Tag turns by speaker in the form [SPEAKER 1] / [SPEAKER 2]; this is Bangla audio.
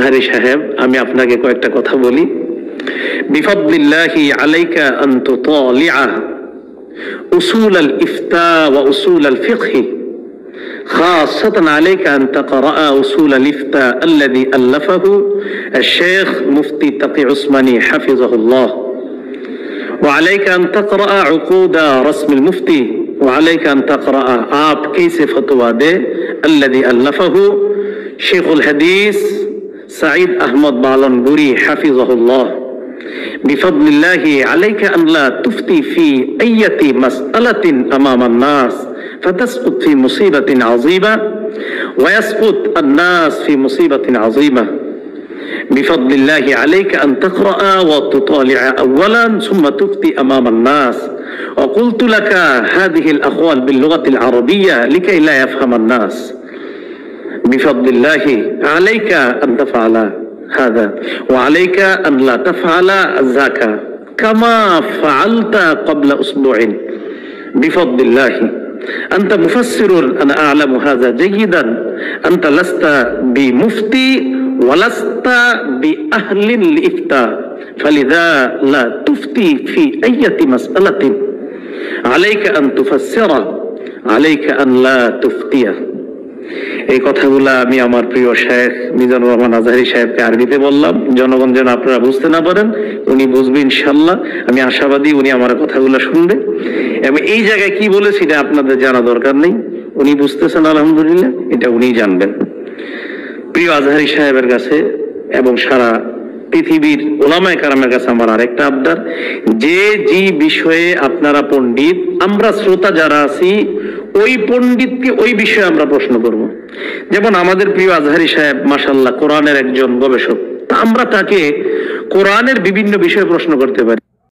[SPEAKER 1] আজহারি সাহেব, আমি আপনাকে কয়েকটা কথা বলি। বিফাদলিল্লাহি আলাইকা আন তুতালিআ উসুল আল ইফতা ওয়া উসুল আল ফিকহ, খাসাতান আলাইকা আন তাকরা উসুল আল ইফতা আল্লাযী আল্লাফাহু আশ-শাইখ মুফতি তাকি উসমানী হাফিজাহুল্লাহ, ওয়া আলাইকা আন তাকরা উকুদ রাসম আল মুফতি, ওয়া আলাইকা আন তাকরা आप कैसे फतवा दे الذي ألفه شيخ الحديث سعيد أحمد بالنبوري حفظه الله. بفضل الله عليك أن لا تفتي في أي مسألة أمام الناس فتسقط في مصيبة عظيمة ويسقط الناس في مصيبة عظيمة. بفضل الله عليك أن تقرأ وتطالع أولا ثم تفتي أمام الناس. وقلت لك هذه الأقوال باللغة العربية لكي لا يفهم الناس. بفضل الله عليك أن تفعل هذا وعليك أن لا تفعل ذاك كما فعلت قبل أسبوع. بفضل الله أنت مفسر، أنا أعلم هذا جيدا، أنت لست بمفتي ولست بأهل الإفتاء، فلذا لا تفتي في أي مسألة، عليك أن تفسر، عليك أن لا تفتي. এই কথাগুলো আমি আমার প্রিয় শেখ মিজানুর রহমান আজহারি সাহেবকে আরবিতে বললাম, জনগণ যেন আপনারা বুঝতে না পারেন, উনি বুঝবে ইনশাআল্লাহ। আমি আশাবাদী উনি আমার কথাগুলো শুনবে। এবং এই জায়গায় কি বলেছি এটা আপনাদের জানা দরকার নেই, উনি বুঝতেছেন আলহামদুলিল্লাহ, এটা উনি জানবেন। প্রিয় আজহারি সাহেবের কাছে এবং সারা পৃথিবীর ওলামায়ে কেরামের কাছে আমার আরেকটা আবদার, যে বিষয়ে আপনারা পণ্ডিত, আমরা শ্রোতা যারা আছি ওই পণ্ডিতকে ওই বিষয়ে আমরা প্রশ্ন করব। যেমন আমাদের প্রিয় আজহারি সাহেব মাশাআল্লাহ কোরআনের একজন গবেষক, তা আমরা তাকে কোরআনের বিভিন্ন বিষয়ে প্রশ্ন করতে পারি।